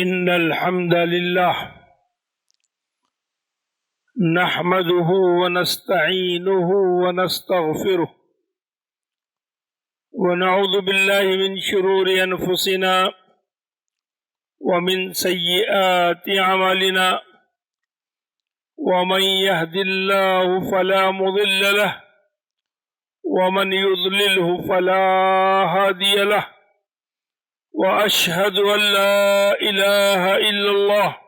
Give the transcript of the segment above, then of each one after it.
إن الحمد لله نحمده ونستعينه ونستغفره ونعوذ بالله من شرور أنفسنا ومن سيئات أعمالنا ومن يهد الله فلا مضل له ومن يضلله فلا هادي له وأشهد أن لا إله إلا الله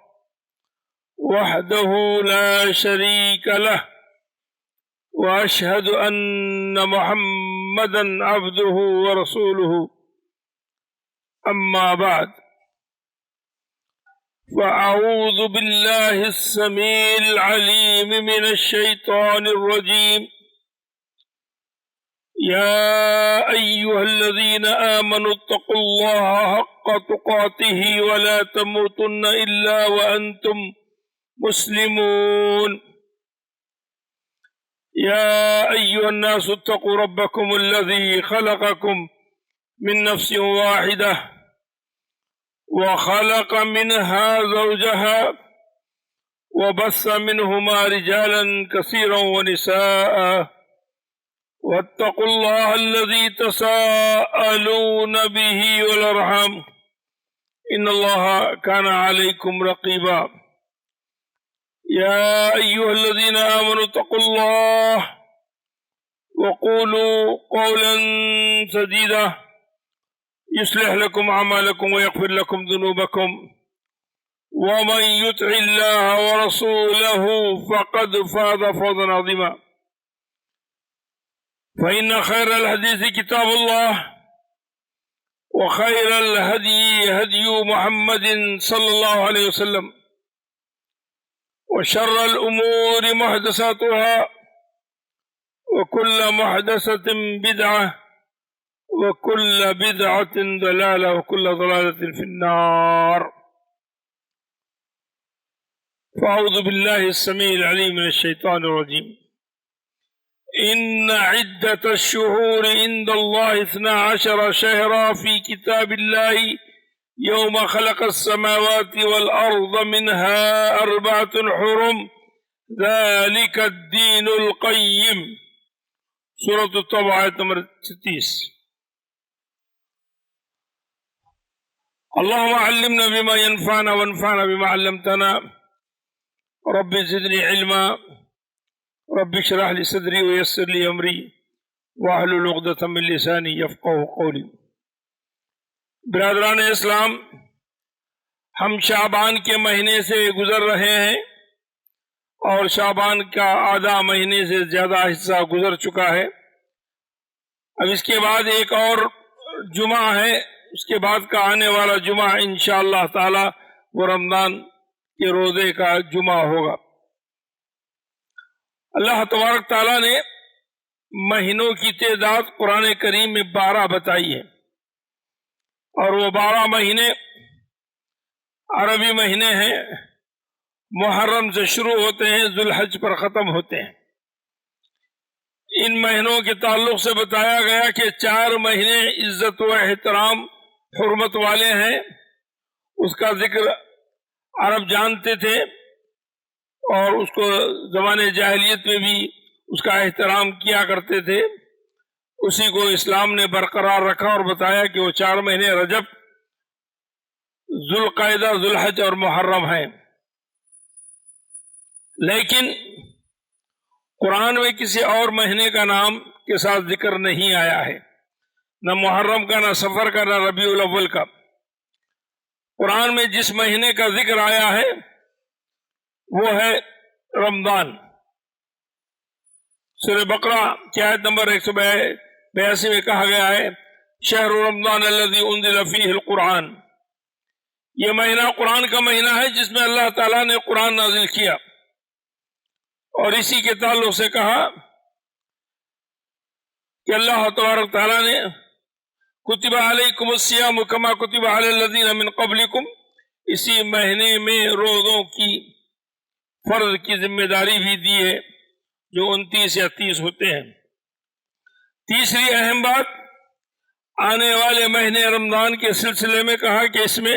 وحده لا شريك له وأشهد أن محمدا عبده ورسوله أما بعد فأعوذ بالله السميع العليم من الشيطان الرجيم يا أيها الذين آمنوا اتقوا الله حق تقاته ولا تموتن إلا وأنتم مسلمون يا أيها الناس اتقوا ربكم الذي خلقكم من نفس واحدة وخلق منها زوجها وبث منهما رجالا كثيرا ونساء واتقوا الله الذي تساءلون به والأرحام إن الله كان عليكم رقيبا يا أيها الذين آمنوا اتقوا الله وقولوا قولا سديدا يصلح لكم أعمالكم ويغفر لكم ذنوبكم ومن يطع الله ورسوله فقد فاز فوزا عظيما فإن خير الحديث كتاب الله وخير الهدي هدي محمد صلى الله عليه وسلم وشر الأمور محدثاتها وكل محدثة بدعة وكل بدعة ضلالة وكل ضلالة في النار فأعوذ بالله السميع العليم من الشيطان الرجيم إن عدة الشهور عند الله 12 شهرا في كتاب الله يوم خلق السماوات والأرض منها 4 حرم ذلك الدين القيم سورة الطبع آیت نمبر 36 اللهم علمنا بما ينفعنا وانفعنا بما علمتنا رب زدني علما رب اشرح لي صدري ويسر لي امری واحلل عقدۃ من لسانی یفقہوا قولی۔ برادران اسلام، ہم شعبان کے مہینے سے گزر رہے ہیں اور شعبان کا آدھا مہینے سے زیادہ حصہ گزر چکا ہے۔ اب اس کے بعد ایک اور جمعہ ہے، اس کے بعد کا آنے والا جمعہ انشاءاللہ تعالی وہ رمضان کے روزے کا جمعہ ہوگا۔ اللہ تبارک تعالیٰ نے مہینوں کی تعداد قرآن کریم میں 12 بتائی ہے، اور وہ 12 مہینے عربی مہینے ہیں، محرم سے شروع ہوتے ہیں، ذوالحج پر ختم ہوتے ہیں۔ ان مہینوں کے تعلق سے بتایا گیا کہ 4 مہینے عزت و احترام حرمت والے ہیں، اس کا ذکر عرب جانتے تھے اور اس کو زمانے جاہلیت میں بھی اس کا احترام کیا کرتے تھے۔ اسی کو اسلام نے برقرار رکھا اور بتایا کہ وہ 4 مہینے رجب، ذوالقعدہ، ذوالحج اور محرم ہیں۔ لیکن قرآن میں کسی اور مہینے کا نام کے ساتھ ذکر نہیں آیا ہے، نہ محرم کا، نہ صفر کا، نہ ربیع الاول کا۔ قرآن میں جس مہینے کا ذکر آیا ہے وہ ہے رمضان۔ سورہ بقرہ کی آیت نمبر 182 میں کہا گیا ہے شہر رمضان الذی انزل فیہ القرآن، یہ مہینہ قرآن کا مہینہ ہے جس میں اللہ تعالیٰ نے قرآن نازل کیا، اور اسی کے تعلق سے کہا کہ اللہ تبارک تعالیٰ نے کتب علیکم الصیام کما کتب علی الذین من قبلکم، اسی مہینے میں روزوں کی فرض کی ذمہ داری بھی دی ہے جو 29 یا 30 ہوتے ہیں۔ تیسری اہم بات، آنے والے مہینے رمضان کے سلسلے میں کہا کہ اس میں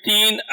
3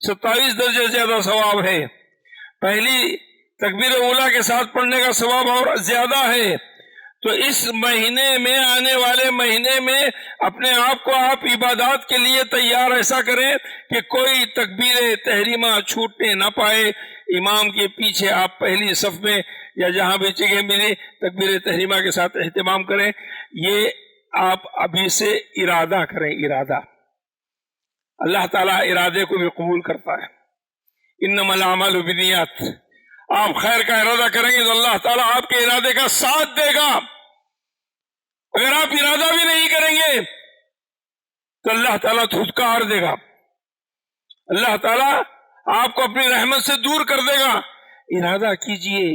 27 درجے زیادہ ثواب ہے. پہلی تکبیر اولیٰ کے ساتھ پڑھنے کا ثواب اور زیادہ ہے. تو اس مہینے میں، آنے والے مہینے میں اپنے آپ کو آپ عبادات کے لیے تیار ایسا کریں کہ کوئی تکبیر تحریمہ چھوٹنے نہ پائے. امام کے پیچھے آپ پہلی صف میں یا جہاں بھی جگہ ملے تکبیر تحریمہ کے ساتھ اہتمام کریں. یہ آپ ابھی سے ارادہ کریں. ارادہ اللہ تعالیٰ ارادے کو بھی قبول کرتا ہے. انما الاعمال بالنیات. آپ خیر کا ارادہ کریں گے تو اللہ تعالیٰ آپ کے ارادے کا ساتھ دے گا. اگر آپ ارادہ بھی نہیں کریں گے تو اللہ تعالیٰ دھتکار دے گا. اللہ تعالیٰ آپ کو اپنی رحمت سے دور کر دے گا. ارادہ کیجئے.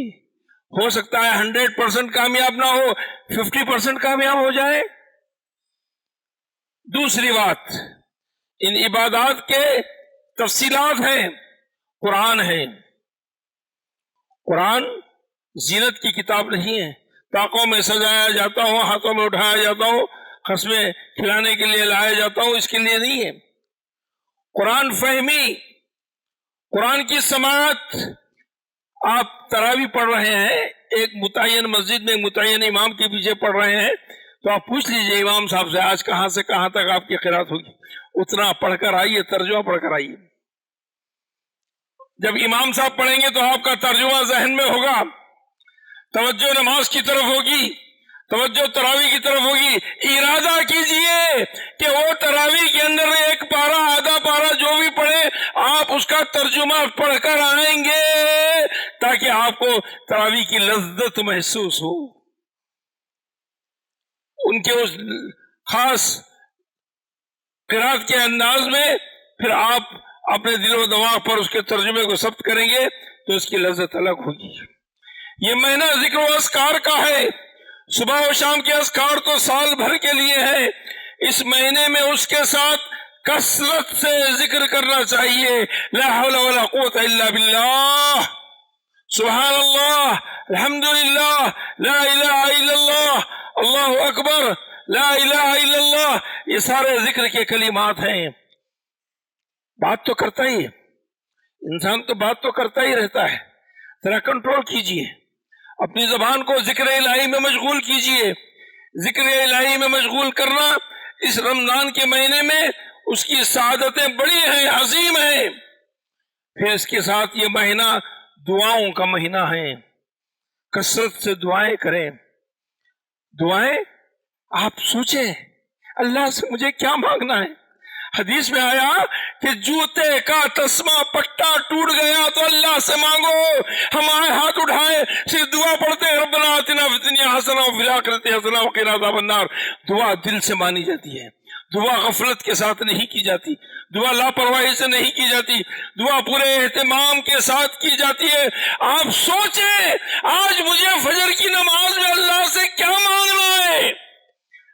ہو سکتا ہے 100% کامیاب نہ ہو، 50% کامیاب ہو جائے. دوسری بات، ان عبادات کے تفصیلات ہیں. قرآن ہے. قرآن زینت کی کتاب نہیں ہے. طاقوں میں سجایا جاتا ہوں، ہاتھوں میں اٹھایا جاتا ہوں، قسمیں کھلانے کے لیے لایا جاتا ہوں، اس کے لیے نہیں ہے. قرآن فہمی، قرآن کی سماعت. آپ تراویح پڑھ رہے ہیں ایک متعین مسجد میں متعین امام کے پیچھے پڑھ رہے ہیں، تو آپ پوچھ لیجئے امام صاحب سے آج کہاں سے کہاں تک آپ کی قرات ہوگی. اتنا پڑھ کر آئیے، ترجمہ پڑھ کر آئیے. جب امام صاحب پڑھیں گے تو آپ کا ترجمہ ذہن میں ہوگا. توجہ نماز کی طرف ہوگی، توجہ تراویح کی طرف ہوگی. ارادہ کیجئے کہ وہ تراویح کے اندر ایک پارہ آدھا پارہ جو بھی پڑھے آپ اس کا ترجمہ پڑھ کر آئیں گے تاکہ آپ کو تراویح کی لذت محسوس ہو. ان کے اس خاص قرات کے انداز میں پھر آپ اپنے دل و دماغ پر اس کے ترجمے کو ثبت کریں گے تو اس کی لذت الگ ہوگی. یہ مہینہ ذکر و اذکار کا ہے. صبح و شام کے اذکار تو سال بھر کے لیے ہے. اس مہینے میں اس کے ساتھ کثرت سے ذکر کرنا چاہیے. لا حول ولا قوت الا باللہ، سبحان اللہ، الحمدللہ، لا الہ الا اللہ، اللہ اکبر، لا الہ الا اللہ. یہ سارے ذکر کے کلمات ہیں. بات تو کرتا ہی ہے انسان، تو بات تو کرتا ہی رہتا ہے. ذرا کنٹرول کیجئے، اپنی زبان کو ذکر الہی میں مشغول کیجئے. ذکر الہی میں مشغول کرنا اس رمضان کے مہینے میں اس کی سعادتیں بڑی ہیں، عظیم ہیں. پھر اس کے ساتھ یہ مہینہ دعاؤں کا مہینہ ہے. کثرت سے دعائیں کریں. دعائیں آپ سوچیں اللہ سے مجھے کیا مانگنا ہے. حدیث میں آیا کہ جوتے کا تسمہ پٹا ٹوٹ گیا تو اللہ سے مانگو. ہمارے ہاتھ اٹھائے صرف دعا پڑھتے ہیں ربنا آتنا فی الدنیا حسنہ وفی الآخرۃ حسنہ وقنا عذاب النار. دعا دل سے مانی جاتی ہے. دعا غفلت کے ساتھ نہیں کی جاتی. دعا لاپرواہی سے نہیں کی جاتی. دعا پورے اہتمام کے ساتھ کی جاتی ہے. آپ سوچیں آج مجھے فجر کی نماز میں اللہ سے کیا مانگنا ہے.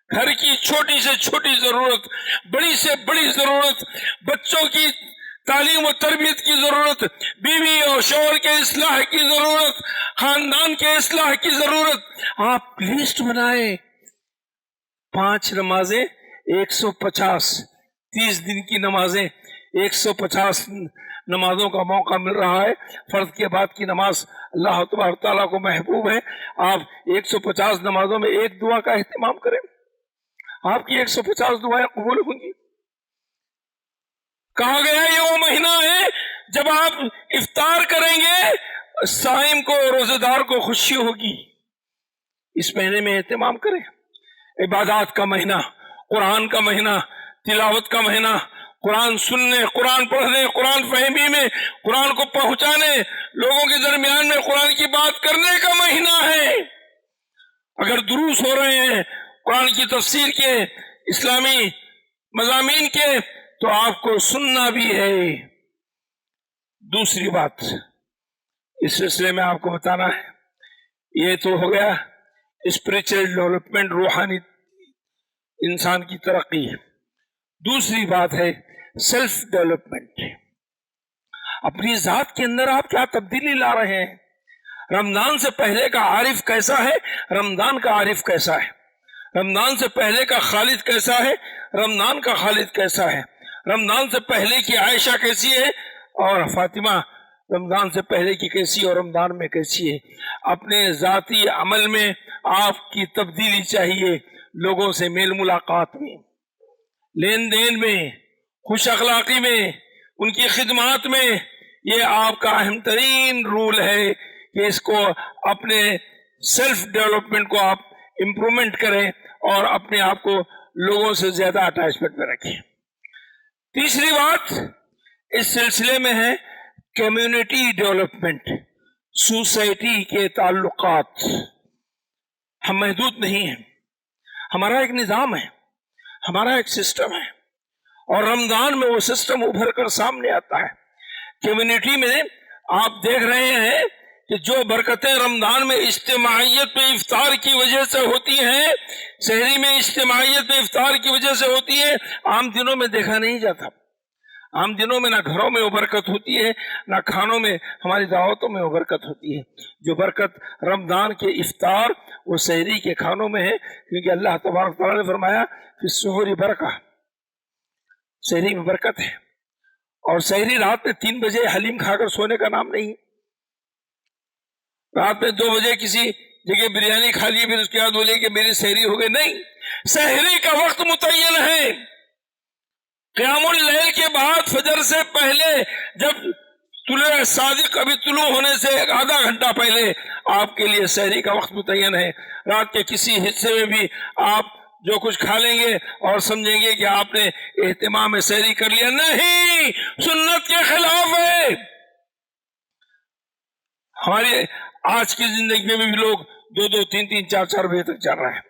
گھر کی چھوٹی سے چھوٹی ضرورت، بڑی سے بڑی ضرورت، بچوں کی تعلیم و تربیت کی ضرورت، بیوی اور شوہر کے اصلاح کی ضرورت، خاندان کے اصلاح کی ضرورت. آپ لسٹ بنائیں. 5 نمازیں 150، 30 دن کی نمازیں 150 نمازوں کا موقع مل رہا ہے. فرض کے بعد کی نماز اللہ تبارک تعالیٰ کو محبوب ہے. آپ 150 نمازوں میں ایک دعا کا اہتمام کریں. آپ کی 150 دعائیں قبول ہوں گی. کہا گیا یہ وہ مہینہ ہے جب آپ افطار کریں گے صائم کو، روزے دار کو خوشی ہوگی. اس مہینے میں اہتمام کریں. عبادات کا مہینہ، قرآن کا مہینہ، تلاوت کا مہینہ، قرآن سننے، قرآن پڑھنے، قرآن فہمی میں، قرآن کو پہنچانے، لوگوں کے درمیان میں قرآن کی بات کرنے کا مہینہ ہے. اگر دروس ہو رہے ہیں قرآن کی تفسیر کے، اسلامی مضامین کے، تو آپ کو سننا بھی ہے. دوسری بات اس سلسلے میں آپ کو بتانا ہے، یہ تو ہو گیا اسپریچل ڈیولپمنٹ، روحانی انسان کی ترقی. دوسری بات ہے سیلف ڈیولپمنٹ. اپنی ذات کے اندر آپ کیا تبدیلی لا رہے ہیں. رمضان سے پہلے کا عارف کیسا ہے، رمضان کا عارف کیسا ہے. رمضان سے پہلے کا خالد کیسا ہے، رمضان کا خالد کیسا ہے. رمضان سے پہلے کی عائشہ کیسی ہے، اور فاطمہ رمضان سے پہلے کی کیسی اور رمضان میں کیسی ہے. اپنے ذاتی عمل میں آپ کی تبدیلی چاہیے، لوگوں سے میل ملاقات میں، لین دین میں، خوش اخلاقی میں، ان کی خدمات میں. یہ آپ کا اہم ترین رول ہے کہ اس کو اپنے سیلف ڈیولپمنٹ کو آپ امپرومنٹ کریں اور اپنے آپ کو لوگوں سے زیادہ اٹیچمنٹ میں رکھیں. تیسری بات اس سلسلے میں ہے کمیونٹی ڈیولپمنٹ، سوسائٹی کے تعلقات. ہم محدود نہیں ہیں، ہمارا ایک نظام ہے، ہمارا ایک سسٹم ہے، اور رمضان میں وہ سسٹم ابھر کر سامنے آتا ہے. کمیونٹی میں آپ دیکھ رہے ہیں کہ جو برکتیں رمضان میں اجتماعیت میں افطار کی وجہ سے ہوتی ہیں، سحری میں اجتماعیت میں افطار کی وجہ سے ہوتی ہے، عام دنوں میں دیکھا نہیں جاتا. عام دنوں میں نہ گھروں میں وہ برکت ہوتی ہے، نہ کھانوں میں، ہماری دعوتوں میں وہ برکت ہوتی ہے. جو برکت رمضان کے افطار وہ سحری کے کھانوں میں ہے، کیونکہ اللہ تبارک تعالیٰ نے فرمایا کہ سحور برکہ، سحری میں برکت ہے. اور سحری رات میں 3 بجے حلیم کھا کر سونے کا نام نہیں. رات میں 2 بجے کسی جگہ بریانی کھا لی، پھر اس کے بعد بولے کہ میری سحری ہو گئی. نہیں، سحری کا وقت متعین ہے. قیام اللیل کے بعد فجر سے پہلے، جب طلوع صادق ابھی طلوع ہونے سے آدھا گھنٹہ پہلے آپ کے لیے سحری کا وقت متعین ہے. رات کے کسی حصے میں بھی آپ جو کچھ کھا لیں گے اور سمجھیں گے کہ آپ نے اہتمام سحری کر لیا، نہیں، سنت کے خلاف ہے. ہماری آج کی زندگی میں بھی لوگ 2-2, 3-3, 4-4 بجے تک جا رہے ہیں.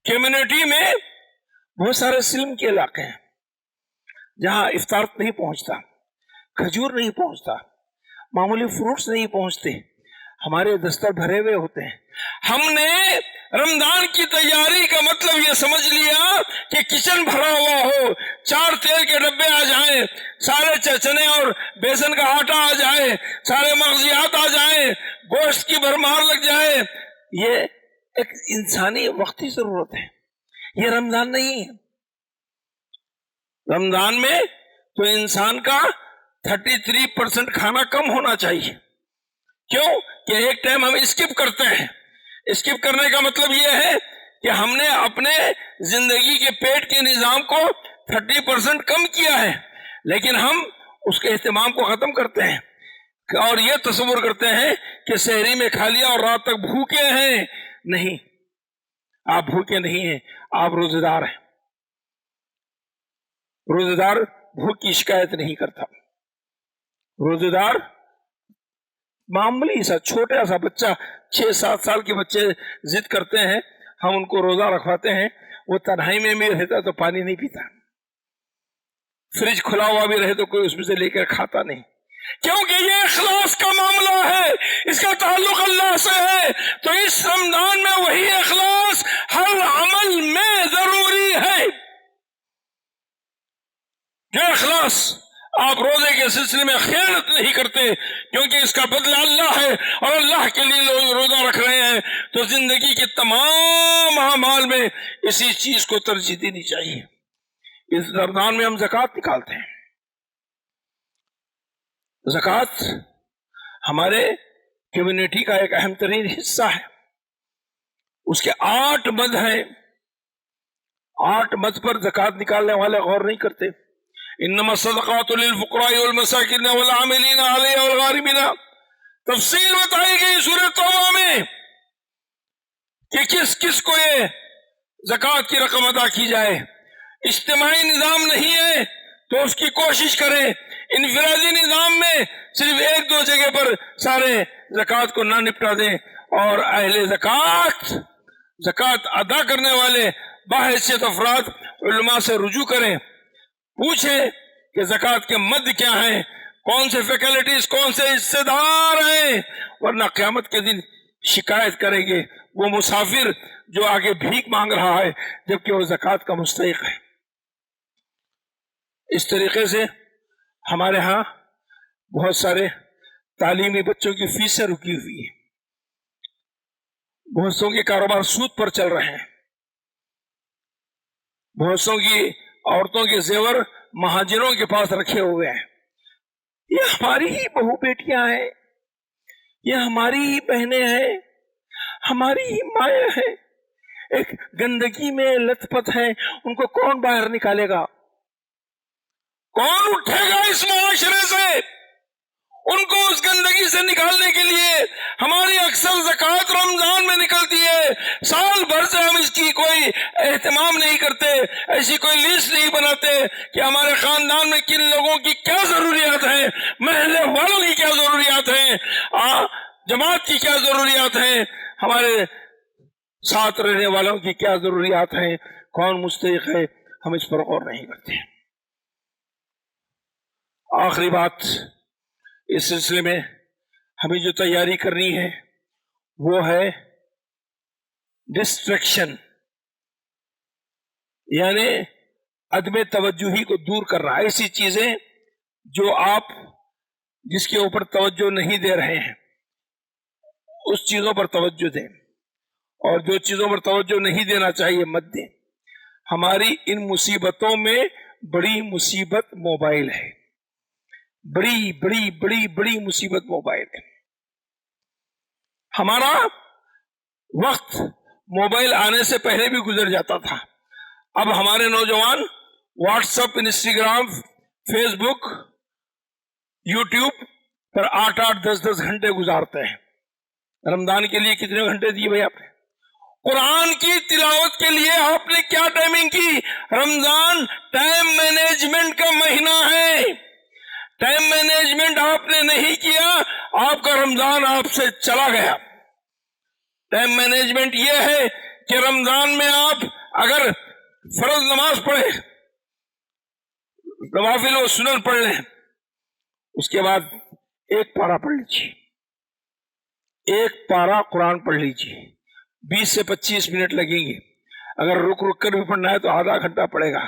کمیونٹی میں بہت سارے سلم کے علاقے ہیں جہاں افطار نہیں پہنچتا، کھجور نہیں پہنچتا، معمولی فروٹس نہیں پہنچتے، ہمارے دستر بھرے ہوئے ہوتے ہیں. ہم نے رمضان کی تیاری کا مطلب یہ سمجھ لیا کہ کچن بھرا ہوا ہو، 4 تیل کے ڈبے آ جائیں، سارے چنے اور بیسن کا آٹا آ جائے، سارے مغزیات آ جائیں، گوشت کی بھرمار لگ جائے. یہ ایک انسانی وقتی ضرورت ہے، یہ رمضان نہیں ہے. رمضان میں تو انسان کا 33% کھانا کم ہونا چاہیے. کیوں کہ ایک ٹائم ہم اسکپ کرتے ہیں. اسکپ کرنے کا مطلب یہ ہے کہ ہم نے اپنے زندگی کے پیٹ کے نظام کو 30% کم کیا ہے، لیکن ہم اس کے اہتمام کو ختم کرتے ہیں اور یہ تصور کرتے ہیں کہ سحری میں کھا لیا اور رات تک بھوکے ہیں. نہیں، آپ بھوکے نہیں ہیں، آپ روزے دار ہیں. روزے دار بھوک کی شکایت نہیں کرتا. روزے دار معمولی سا چھوٹا سا بچہ، 6-7 سال کے بچے ضد کرتے ہیں، ہم ان کو روزہ رکھواتے ہیں، وہ تنہائی میں رہتا تو پانی نہیں پیتا، فریج کھلا ہوا بھی رہے تو کوئی اس میں سے لے کر کھاتا نہیں، کیونکہ یہ اخلاص کا معاملہ ہے، اس کا تعلق اللہ سے ہے. تو اس رمضان میں وہی اخلاص ہر عمل میں ضروری ہے. جو اخلاص آپ روزے کے سلسلے میں خیانت نہیں کرتے، کیونکہ اس کا بدلہ اللہ ہے اور اللہ کے لیے لوگ روزہ رکھ رہے ہیں، تو زندگی کے تمام اعمال میں اسی چیز کو ترجیح دینی چاہیے. اس رمضان میں ہم زکوٰۃ نکالتے ہیں. زکوٰۃ ہمارے کمیونٹی کا ایک اہم ترین حصہ ہے. اس کے 8 مد ہیں. 8 مد پر زکوٰۃ نکالنے والے غور نہیں کرتے. انما الصدقات للفقراء والمساکین والعاملین علیہا والغارمین. تفصیل بتائی گئی سورۃ توبہ میں کہ کس کس کو یہ زکوٰۃ کی رقم ادا کی جائے. اجتماعی نظام نہیں ہے تو اس کی کوشش کریں. انفرادی نظام میں صرف 1-2 جگہ پر سارے زکوٰۃ کو نہ نپٹا دیں، اور اہل زکوٰۃ ادا کرنے والے باحیثیت افراد علماء سے رجوع کریں، پوچھیں کہ زکوٰۃ کے مد کیا ہیں، کون سے فیکلٹیز، کون سے حصے دار ہیں، ورنہ قیامت کے دن شکایت کریں گے وہ مسافر جو آگے بھیک مانگ رہا ہے جبکہ وہ زکوٰۃ کا مستحق ہے. اس طریقے سے ہمارے ہاں بہت سارے تعلیمی بچوں کی فیسیں رکی ہوئی ہیں، بہت سو کے کاروبار سود پر چل رہے ہیں، بہت سو کی عورتوں کے زیور مہاجروں کے پاس رکھے ہوئے ہیں. یہ ہماری ہی بہو بیٹیاں ہیں، یہ ہماری ہی بہنیں ہیں، ہماری ہی مائیں ہیں، ایک گندگی میں لت پت ہے، ان کو کون باہر نکالے گا؟ کون اٹھے گا اس معاشرے سے ان کو اس گندگی سے نکالنے کے لیے؟ ہماری اکثر زکوٰۃ رمضان میں نکلتی ہے، سال بھر سے ہم اس کی کوئی اہتمام نہیں کرتے، ایسی کوئی لسٹ نہیں بناتے کہ ہمارے خاندان میں کن لوگوں کی کیا ضروریات ہیں، محلے والوں کی کیا ضروریات ہیں، جماعت کی کیا ضروریات ہیں، ہمارے ساتھ رہنے والوں کی کیا ضروریات ہیں، کون مستحق ہے، ہم اس پر غور نہیں کرتے۔ آخری بات، اس سلسلے میں ہمیں جو تیاری کرنی ہے وہ ہے ڈسٹریکشن، یعنی عدم توجہی کو دور کرنا، ایسی چیزیں جو آپ جس کے اوپر توجہ نہیں دے رہے ہیں اس چیزوں پر توجہ دیں، اور جو چیزوں پر توجہ نہیں دینا چاہیے مت دیں۔ ہماری ان مصیبتوں میں بڑی مصیبت موبائل ہے، بڑی بڑی بڑی بڑی مصیبت موبائل ہے۔ ہمارا وقت موبائل آنے سے پہلے بھی گزر جاتا تھا، اب ہمارے نوجوان واٹس ایپ، انسٹاگرام، فیس بک، یوٹیوب پر 8-10 گھنٹے گزارتے ہیں۔ رمضان کے لیے کتنے گھنٹے دیے بھائی آپ نے؟ قرآن کی تلاوت کے لیے آپ نے کیا ٹائمنگ کی؟ رمضان ٹائم مینجمنٹ کا مہینہ ہے، ٹائم مینجمنٹ آپ نے نہیں کیا، آپ کا رمضان آپ سے چلا گیا۔ ٹائم مینجمنٹ یہ ہے کہ رمضان میں آپ اگر فرض نماز پڑھے، نوافل و سنن پڑھ لیں، اس کے بعد ایک پارہ پڑھ لیجیے، ایک پارہ قرآن پڑھ لیجیے، 20 سے 25 منٹ لگیں گے۔ اگر رک رک کر بھی پڑھنا ہے تو آدھا گھنٹہ پڑے گا۔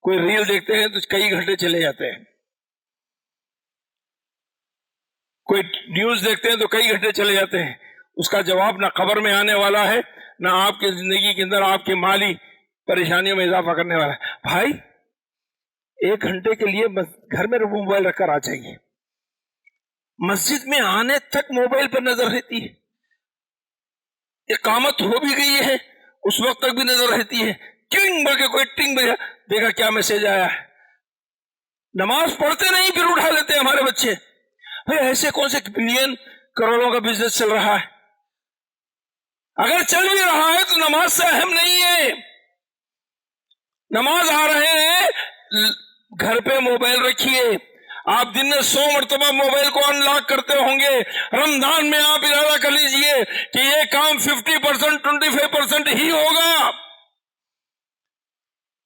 کوئی ریل دیکھتے ہیں تو کئی گھنٹے چلے جاتے ہیں، کوئی نیوز دیکھتے ہیں تو کئی گھنٹے چلے جاتے ہیں۔ اس کا جواب نہ قبر میں آنے والا ہے، نہ آپ کی زندگی کے اندر آپ کی مالی پریشانیوں میں اضافہ کرنے والا ہے۔ بھائی 1 گھنٹے کے لیے گھر میں موبائل رکھ کر آ جائیے، مسجد میں آنے تک موبائل پر نظر رہتی ہے، اقامت ہو بھی گئی ہے اس وقت تک بھی نظر رہتی ہے، ٹنگ بلکہ کوئی ٹنگ دیکھا کیا میسج آیا ہے۔ نماز پڑھتے نہیں پھر اٹھا لیتے ہمارے بچے۔ بھائی ایسے کون سے بلین کروڑوں کا بزنس چل رہا ہے؟ اگر چل بھی رہا ہے تو نماز سے اہم نہیں ہے۔ نماز آ رہے ہیں، گھر پہ موبائل رکھیے، آپ دن میں 100 مرتبہ موبائل کو ان لاک کرتے ہوں گے، رمضان میں آپ ارادہ کر لیجئے کہ یہ کام 50%، 25% ہی ہوگا۔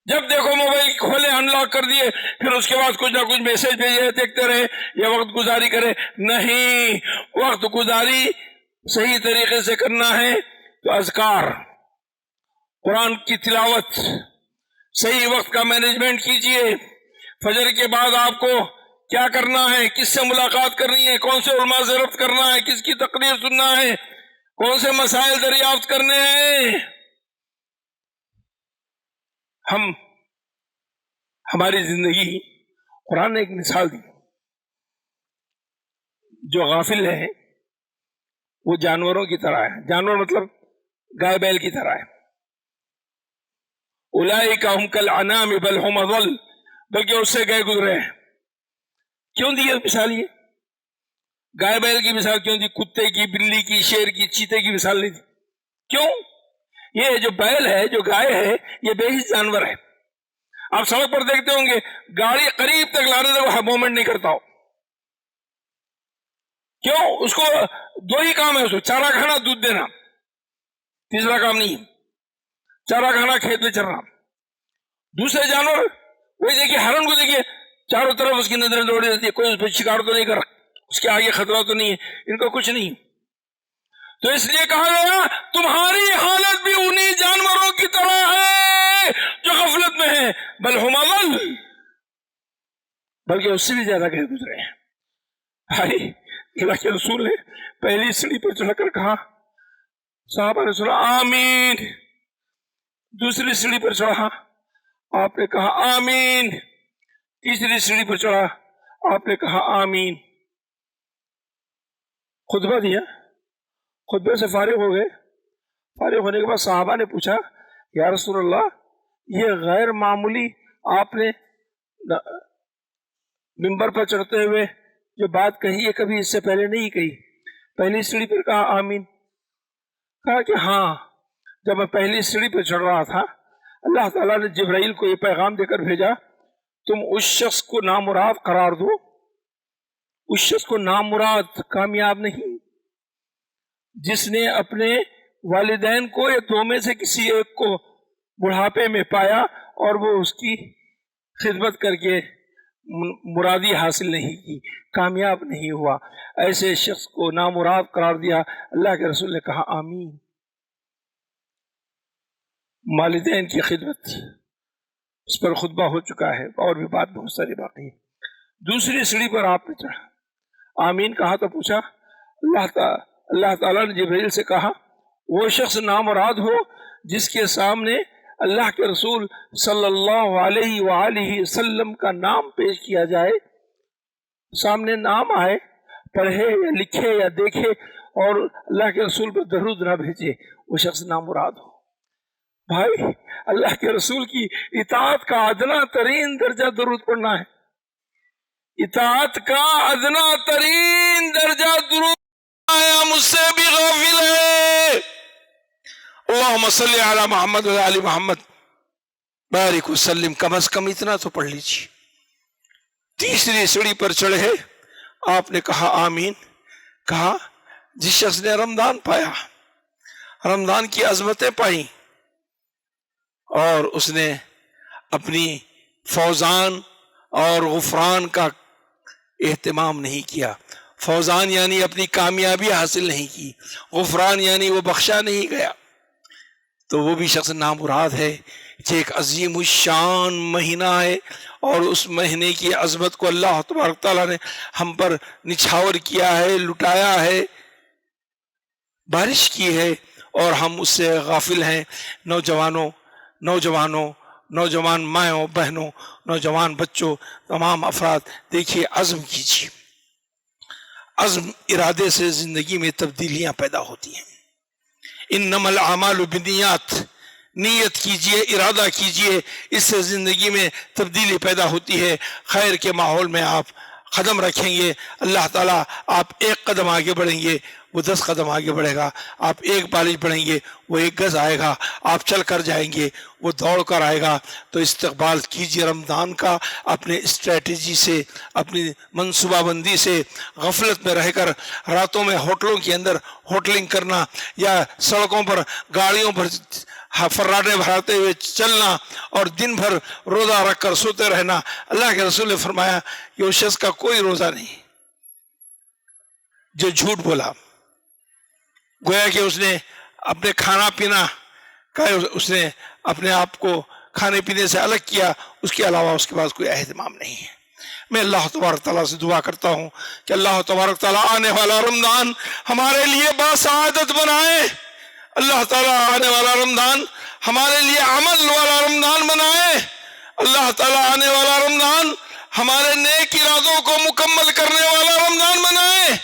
جب دیکھو موبائل کھولے، ان لاک کر دیے، پھر اس کے بعد کچھ نہ کچھ میسج بھیجے، دیکھتے رہے یا وقت گزاری کرے۔ نہیں، وقت گزاری صحیح طریقے سے کرنا ہے تو اذکار، قرآن کی تلاوت، صحیح وقت کا مینجمنٹ کیجئے۔ فجر کے بعد آپ کو کیا کرنا ہے، کس سے ملاقات کرنی ہے، کون سے علماء سے ربط کرنا ہے، کس کی تقریر سننا ہے، کون سے مسائل دریافت کرنے ہیں۔ ہماری زندگی، قرآن نے ایک مثال دی، جو غافل ہے وہ جانوروں کی طرح ہے، جانور مطلب گائے بیل کی طرح ہے۔ اولئک ھم کالانعام بل ھم اضل، بلکہ اس سے گئے گزرے ہیں۔ کیوں دی مثال؟ یہ گائے بیل کی مثال کیوں دی؟ کتے کی، بلی کی، شیر کی، چیتے کی مثال نہیں دی۔ کیوں؟ یہ جو بیل ہے، جو گائے ہے، یہ بے حس جانور ہے۔ آپ سڑک پر دیکھتے ہوں گے گاڑی قریب تک لانے سے وہ مومنٹ نہیں کرتا ہو۔ کیوں؟ اس کو 2 ہی کام ہے، اس کو چارہ کھانا، دودھ دینا، تیسرا کام نہیں۔ چارہ کھانا، کھیت میں چرنا۔ دوسرے جانور وہی دیکھیے، ہرن کو دیکھیے، چاروں طرف اس کی نظریں دوڑی رہتی ہے، کوئی اس پہ شکار تو نہیں کر رہا، اس کے آگے خطرہ تو نہیں ہے، ان کو کچھ نہیں۔ تو اس لیے کہا گیا تمہاری حالت بھی انہی جانوروں کی طرح ہے جو غفلت میں ہے، بل ھم اضل، بلکہ اس سے بھی زیادہ گئے گزرے ہیں۔ بھائی اللہ کے رسول نے پہلی سیڑھی پر چڑھ کر کہا، صحابہ نے سنا آمین، دوسری سیڑھی پر چڑھا، آپ نے کہا آمین، تیسری سیڑھی پر چڑھا، آپ نے کہا آمین، خطبہ دیا، خطبے سے فارغ ہو گئے۔ فارغ ہونے کے بعد صحابہ نے پوچھا یا رسول اللہ یہ غیر معمولی آپ نے ممبر پر چڑھتے ہوئے جو بات کہی ہے کبھی اس سے پہلے نہیں کہی، پہلی سیڑھی پر کہا آمین۔ کہا کہ ہاں، جب میں پہلی سیڑھی پر چڑھ رہا تھا اللہ تعالیٰ نے جبرائیل کو یہ پیغام دے کر بھیجا تم اس شخص کو نامراد قرار دو، اس شخص کو نامراد، کامیاب نہیں، جس نے اپنے والدین کو یا دو میں سے کسی ایک کو بڑھاپے میں پایا اور وہ اس کی خدمت کر کے مرادی حاصل نہیں کی، کامیاب نہیں ہوا، ایسے شخص کو نامراد قرار دیا۔ اللہ کے رسول نے کہا آمین۔ والدین کی خدمت، اس پر خطبہ ہو چکا ہے، اور بھی بات بہت ساری باقی ہے۔ دوسری سیڑھی پر آپ نے چڑھا، آمین کہا تو پوچھا اللہ تعالیٰ نے جبرائیل سے کہا وہ شخص نامراد ہو جس کے سامنے اللہ کے رسول صلی اللہ علیہ وآلہ وسلم کا نام پیش کیا جائے، سامنے نام آئے، پڑھے یا لکھے یا دیکھے اور اللہ کے رسول پر درود نہ بھیجے، وہ شخص نامراد ہو۔ بھائی، اللہ کے رسول کی اطاعت کا ادنا ترین درجہ درود پڑھنا ہے، اطاعت کا ادنا ترین درجہ درود پڑھنا، مجھ سے بھی غافل ہے۔ اللہم صلی علی محمد و علی محمد بارک وسلم، کم از کم اتنا تو پڑھ لیجیے۔ تیسری سیڑھی پر چڑھے، آپ نے کہا آمین، کہا جس شخص نے رمضان پایا، رمضان کی عظمتیں پائیں اور اس نے اپنی فوزان اور غفران کا اہتمام نہیں کیا، فوزان یعنی اپنی کامیابی حاصل نہیں کی، غفران یعنی وہ بخشا نہیں گیا، تو وہ بھی شخص نامراد ہے کہ ایک عظیم الشان مہینہ ہے اور اس مہینے کی عظمت کو اللہ تبارک تعالیٰ نے ہم پر نچھاور کیا ہے، لٹایا ہے، بارش کی ہے اور ہم اس سے غافل ہیں۔ نوجوان مائوں بہنوں، نوجوان بچوں، تمام افراد دیکھیے، عزم کیجیے، عزم ارادے سے زندگی میں تبدیلیاں پیدا ہوتی ہیں۔ انما الاعمال بالنیات، نیت کیجئے، ارادہ کیجئے، اس سے زندگی میں تبدیلی پیدا ہوتی ہے۔ خیر کے ماحول میں آپ قدم رکھیں گے، اللہ تعالیٰ آپ ایک قدم آگے بڑھیں گے، وہ 10 قدم آگے بڑھے گا، آپ ایک بالش بڑھیں گے، وہ 1 گز آئے گا، آپ چل کر جائیں گے، وہ دوڑ کر آئے گا۔ تو استقبال کیجئے رمضان کا اپنے اسٹریٹجی سے، اپنی منصوبہ بندی سے۔ غفلت میں رہ کر راتوں میں ہوٹلوں کے اندر ہوٹلنگ کرنا یا سڑکوں پر گاڑیوں پر فراڈے بھراتے ہوئے چلنا اور دن بھر روزہ رکھ کر سوتے رہنا، اللہ کے رسول نے فرمایا کہ اس شخص کا کوئی روزہ نہیں جو جھوٹ بولا، گویا کہ اس نے اپنے کھانا پینا کا، اس نے اپنے آپ کو کھانے پینے سے الگ کیا، اس کے علاوہ اس کے پاس کوئی اہتمام نہیں ہے۔ میں اللہ تبارک تعالیٰ سے دعا کرتا ہوں کہ اللہ تبارک تعالیٰ آنے والا رمضان ہمارے لیے باسعادت بنائے، اللہ تعالیٰ آنے والا رمضان ہمارے لیے عمل والا رمضان بنائے، اللہ تعالیٰ آنے والا رمضان ہمارے نیک ارادوں کو مکمل کرنے والا رمضان بنائے،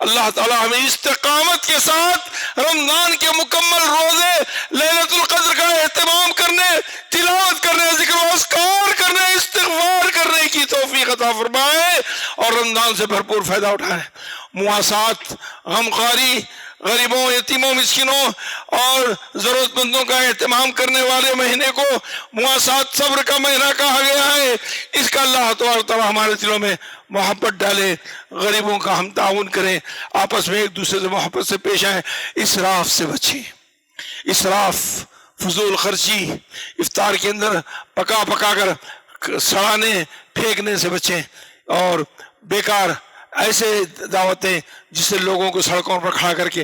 اللہ تعالیٰ ہمیں استقامت کے ساتھ رمضان کے مکمل روزے، لیلۃ القدر کا اہتمام کرنے، تلاوت کرنے، ذکر و اذکار کرنے، استغفار کرنے کی توفیق عطا فرمائے اور رمضان سے بھرپور فائدہ اٹھائے۔ مواسات، غمخواری، غریبوں، یتیموں، مسکینوں اور ضرورت مندوں کا اہتمام کرنے والے مہینے کو مواسات، صبر کا مہینہ کہا گیا ہے۔ اس کا اللہ تعالیٰ ہمارے دلوں میں محبت ڈالے، غریبوں کا ہم تعاون کریں، آپس میں ایک دوسرے سے محبت سے پیش آئیں، اسراف سے بچیں، اسراف، فضول خرچی، افطار کے اندر پکا کر سڑانے پھینکنے سے بچیں، اور بیکار ایسے دعوتیں جس سے لوگوں کو سڑکوں پر کھڑا کر کے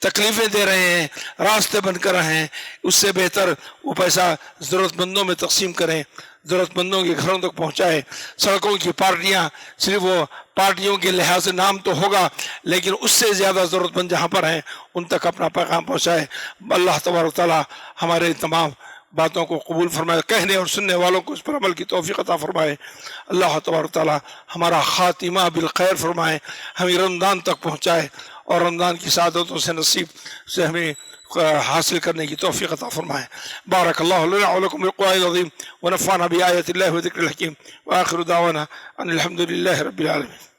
تکلیفیں دے رہے ہیں، راستے بند کر رہے ہیں، اس سے بہتر وہ پیسہ ضرورت مندوں میں تقسیم کریں، ضرورت مندوں کے گھروں تک پہنچائے۔ سڑکوں کی پارٹیاں صرف وہ پارٹیوں کے لحاظ سے نام تو ہوگا، لیکن اس سے زیادہ ضرورت مند جہاں پر ہیں ان تک اپنا پیغام پہنچائے۔ اللہ تبارک تعالیٰ ہمارے تمام باتوں کو قبول فرمائے، کہنے اور سننے والوں کو اس پر عمل کی توفیق عطا فرمائے۔ اللہ تبارک تعالیٰ ہمارا خاتمہ بالخیر فرمائے، ہمیں رمضان تک پہنچائے اور رمضان کی سعادتوں سے نصیب سے ہمیں حاصل کرنے کی توفیق عطا فرمائے۔ بارک اللہ لنا ولکم بالقرآن العظیم ونفعنا بآیات اللہ وذکر الحکیم، وآخر دعوانا ان الحمد للہ رب العالمین۔